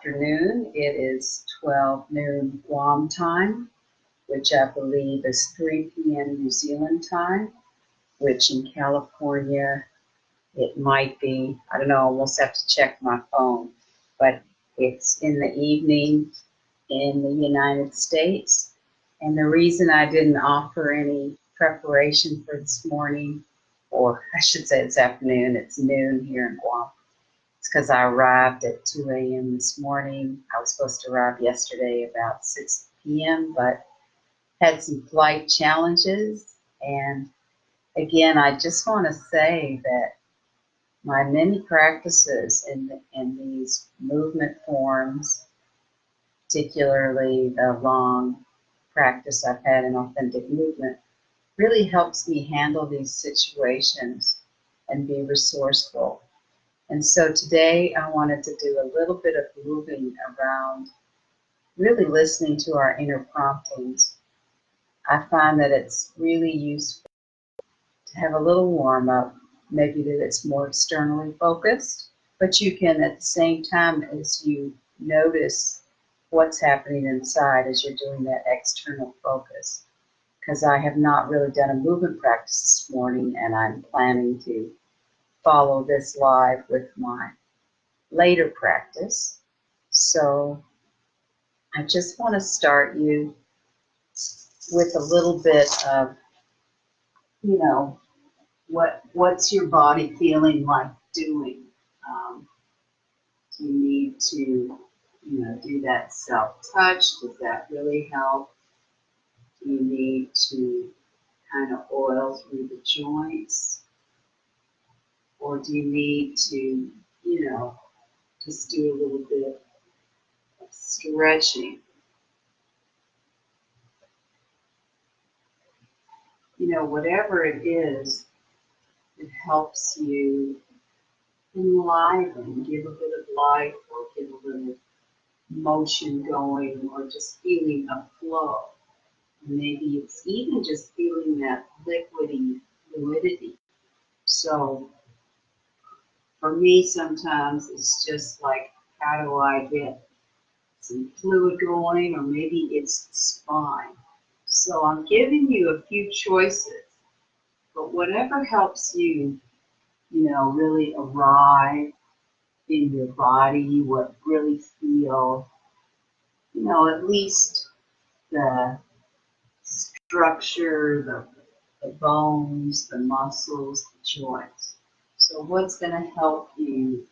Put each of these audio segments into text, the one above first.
afternoon. It is 12 noon Guam time, which I believe is 3 p.m. New Zealand time, which in California it might be, I don't know, I'll almost have to check my phone, but it's in the evening in the United States. And the reason I didn't offer any preparation for this morning, or I should say this afternoon, it's noon here in Guam. It's because I arrived at 2 a.m. this morning. I was supposed to arrive yesterday about 6 p.m., but had some flight challenges. And again, I just want to say that my many practices in these movement forms, particularly the long practice I've had in authentic movement, really helps me handle these situations and be resourceful. And so today I wanted to do a little bit of moving around, really listening to our inner promptings. I find that it's really useful to have a little warm up, maybe that it's more externally focused, but you can at the same time as you notice what's happening inside as you're doing that external focus. Because I have not really done a movement practice this morning, and I'm planning to follow this live with my later practice. So I just want to start you with a little bit of, what's your body feeling like doing? Do you need to, do that self-touch? Does that really help? Do you need to kind of oil through the joints? Or do you need to, just do a little bit of stretching? Whatever it is, it helps you enliven, give a bit of life, or give a little motion going, or just feeling a flow. Maybe it's even just feeling that liquidy fluidity. So for me, sometimes it's just like, how do I get some fluid going, or maybe it's the spine. So I'm giving you a few choices, but whatever helps you, really arrive in your body, what really feel, at least the structure, the bones, the muscles, the joints. So what's going to help you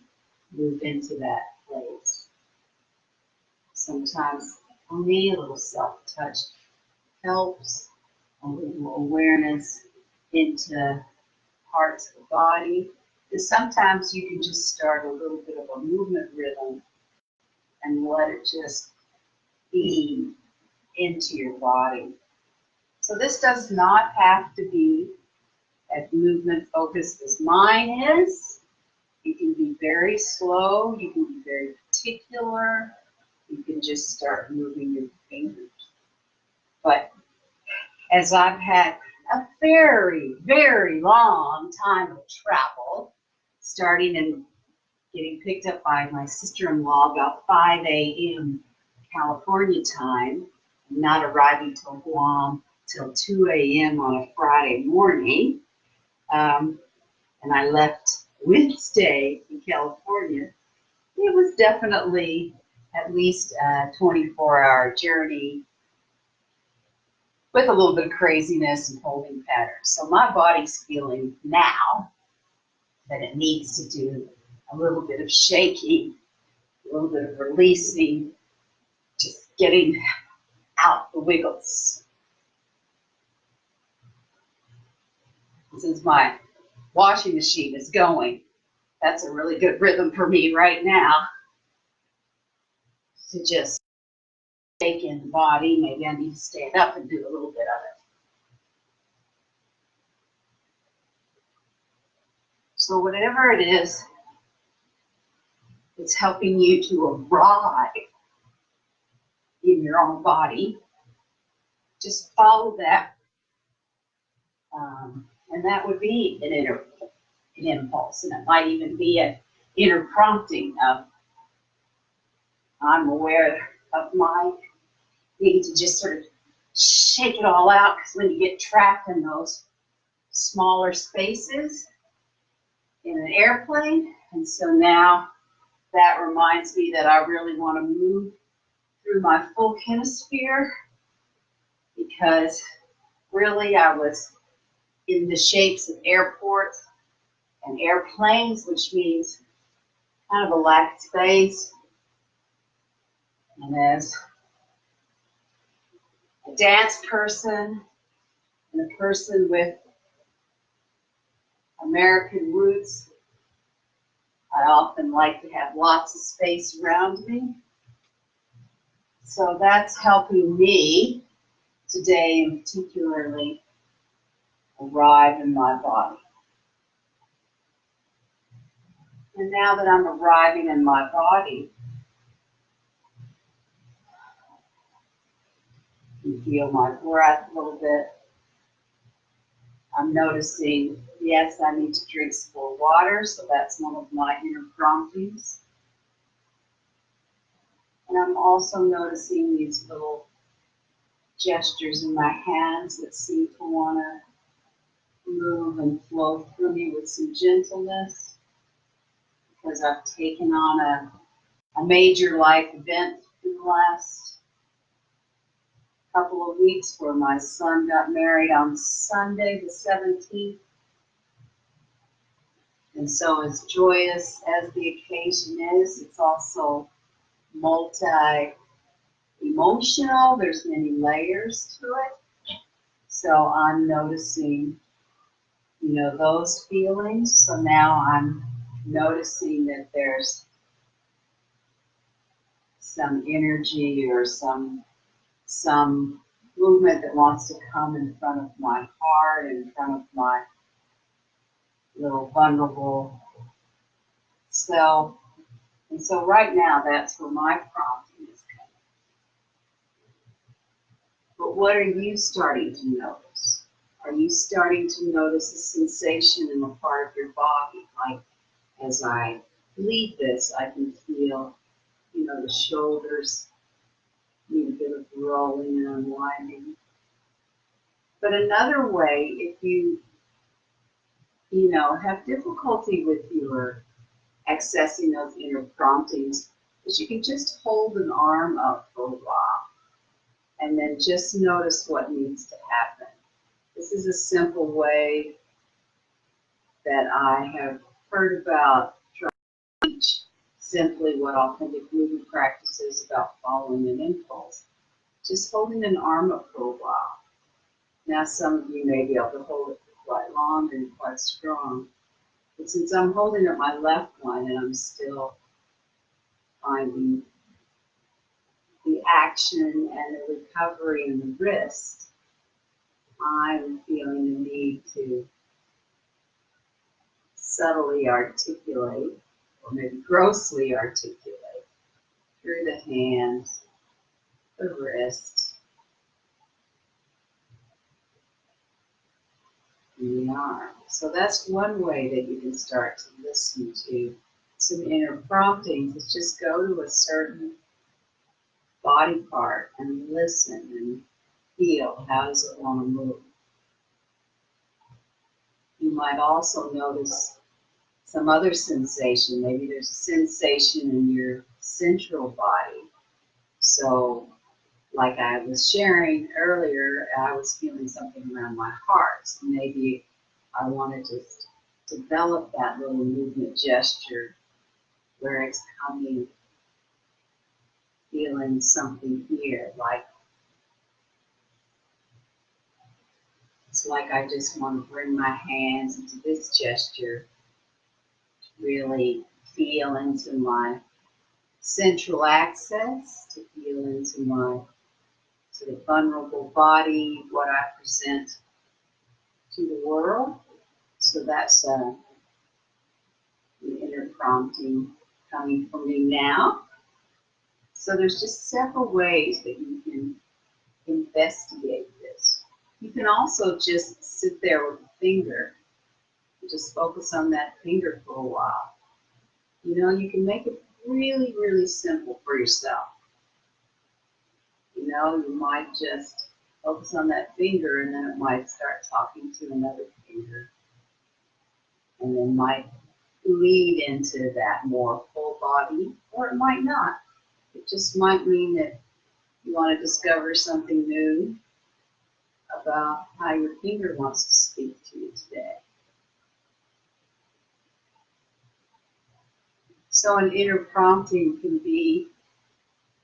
move into that place? Sometimes for me, a little self-touch helps, a little awareness into parts of the body. Because sometimes you can just start a little bit of a movement rhythm and let it just feed into your body. So this does not have to be as movement focused as mine is. You can be very slow, you can be very particular, you can just start moving your fingers. But as I've had a very, very long time of travel, starting and getting picked up by my sister-in-law about 5 a.m. California time, not arriving till Guam till 2 a.m. on a Friday morning, and I left Wednesday in California. It was definitely at least a 24-hour journey with a little bit of craziness and holding patterns. So my body's feeling now that it needs to do a little bit of shaking, a little bit of releasing, just getting out the wiggles. Since my washing machine is going, that's a really good rhythm for me right now to just shake in the body. Maybe I need to stand up and do a little bit of it. So whatever it is, it's helping you to arrive in your own body. Just follow that. And that would be an impulse. And it might even be an inner prompting of, I'm aware of my need to just sort of shake it all out, because when you get trapped in those smaller spaces in an airplane, and so now that reminds me that I really want to move through my full kinesphere, because really I was in the shapes of airports and airplanes, which means kind of a lack of space. And as a dance person and a person with American roots, I often like to have lots of space around me. So that's helping me today, and particularly arrive in my body. And now that I'm arriving in my body, you feel my breath a little bit. I'm noticing, yes, I need to drink some more water, so that's one of my inner promptings. And I'm also noticing these little gestures in my hands that seem to want to move and flow through me with some gentleness, because I've taken on a major life event in the last couple of weeks, where my son got married on Sunday the 17th. And so as joyous as the occasion is, it's also multi-emotional. There's many layers to it. So I'm noticing, those feelings. So now I'm noticing that there's some energy or some movement that wants to come in front of my heart, in front of my little vulnerable self. And so right now, that's where my prompting is coming. But what are you starting to notice? Are you starting to notice a sensation in a part of your body? Like, as I lead this, I can feel, the shoulders need a bit of rolling and unwinding. But another way, if you have difficulty with your accessing those inner promptings, is you can just hold an arm up for a while and then just notice what needs to happen. This is a simple way that I have heard about trying to teach simply what authentic movement practice is about, following an impulse. Just holding an arm up for a while. Now some of you may be able to hold it for quite long and quite strong. But since I'm holding up my left one and I'm still finding the action and the recovery in the wrist, I'm feeling the need to subtly articulate, or maybe grossly articulate, through the hands, the wrist, and the arm. So that's one way that you can start to listen to some inner promptings, is just go to a certain body part and listen and feel, how does it want to move. You might also notice some other sensation. Maybe there's a sensation in your central body. So, like I was sharing earlier, I was feeling something around my heart. So maybe I want to just develop that little movement gesture where it's coming, feeling something here, like it's like I just want to bring my hands into this gesture, really feel into my central axis, to feel into my sort of vulnerable body, what I present to the world. So that's the inner prompting coming from me now. So there's just several ways that you can investigate this. You can also just sit there with a finger and just focus on that finger for a while. You can make it really, really simple for yourself. You know, you might just focus on that finger and then it might start talking to another finger and then might lead into that more full body, or it might not. It just might mean that you want to discover something new about how your finger wants to speak to you today. So an inner prompting can be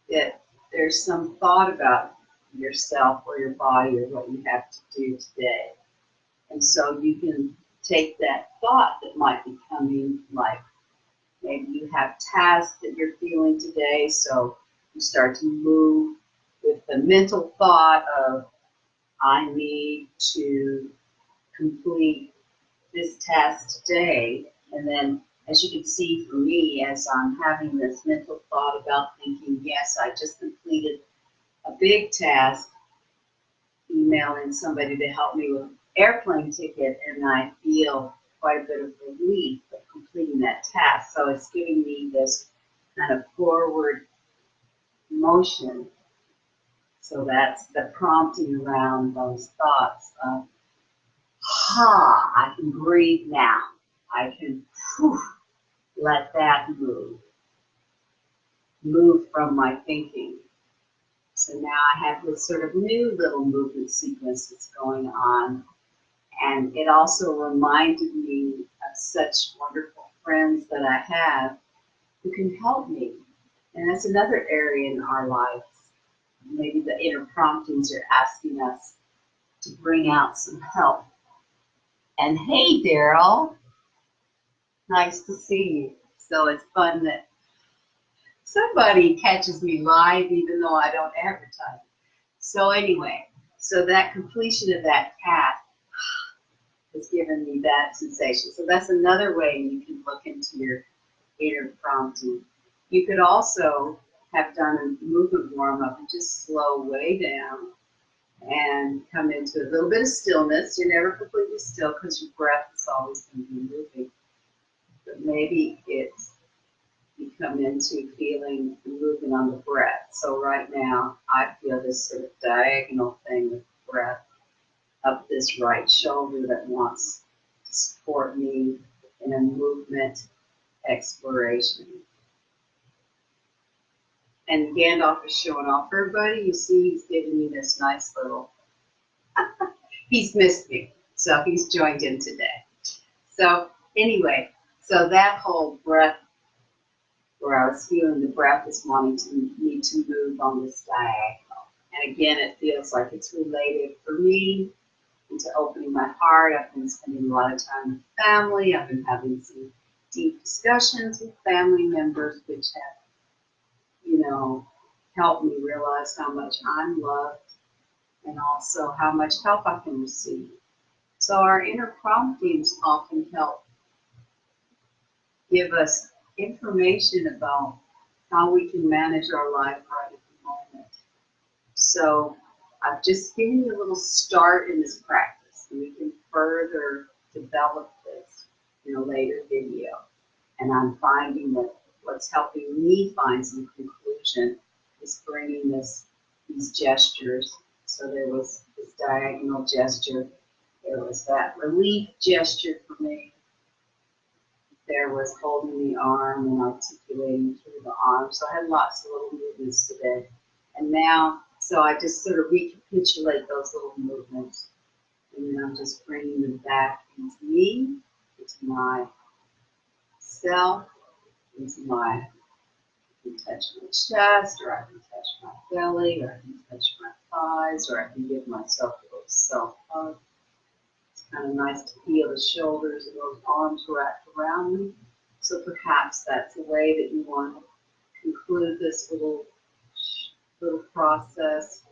that there's some thought about yourself or your body or what you have to do today. And so you can take that thought that might be coming, like maybe you have tasks that you're feeling today, so you start to move with the mental thought of, I need to complete this task today. And then, as you can see for me, as I'm having this mental thought about thinking, yes, I just completed a big task, emailing somebody to help me with an airplane ticket, and I feel quite a bit of relief of completing that task. So it's giving me this kind of forward motion. So that's the prompting around those thoughts of, I can breathe now. I can let that move from my thinking. So now I have this sort of new little movement sequence that's going on. And it also reminded me of such wonderful friends that I have who can help me. And that's another area in our lives. Maybe the inner promptings are asking us to bring out some help. And hey, Daryl, nice to see you. So it's fun that somebody catches me live even though I don't advertise. So anyway, so that completion of that task has given me that sensation. So that's another way you can look into your inner prompting. You could also have done a movement warm-up and just slow way down and come into a little bit of stillness. You're never completely still because your breath is always going to be moving. But maybe it's you come into feeling the movement on the breath. So right now, I feel this sort of diagonal thing with breath up this right shoulder that wants to support me in a movement exploration. And Gandalf is showing off for everybody. You see, he's giving me this nice little, he's missed me, so he's joined in today. So anyway, so that whole breath, where I was feeling the breath is wanting to me to move on this diagonal. And again, it feels like it's related for me into opening my heart. I've been spending a lot of time with family. I've been having some deep discussions with family members, which have, helped me realize how much I'm loved and also how much help I can receive. So our inner promptings often help give us information about how we can manage our life right at the moment. So I've just given you a little start in this practice, and we can further develop this in a later video. And I'm finding that what's helping me find some conclusion is bringing these gestures. So there was this diagonal gesture, there was that relief gesture for me, there was holding the arm and articulating through the arm. So I had lots of little movements today. And now, so I just sort of recapitulate those little movements. And then I'm just bringing them back into me, into my self, into my, I can touch my chest, or I can touch my belly, or I can touch my thighs, or I can give myself a little self-hug. It's kind of nice to feel the shoulders and those arms wrapped around me. So perhaps that's a way that you want to conclude this little process,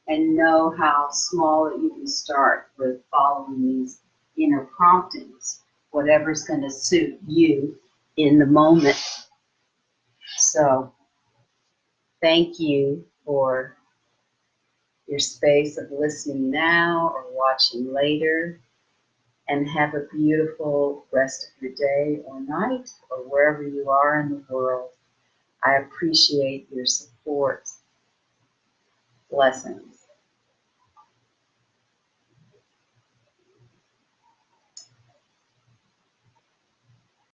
and know how small that you can start with following these inner promptings, whatever's going to suit you in the moment. So thank you for your space of listening now or watching later. and have a beautiful rest of your day or night or wherever you are in the world. I appreciate your support. Blessings.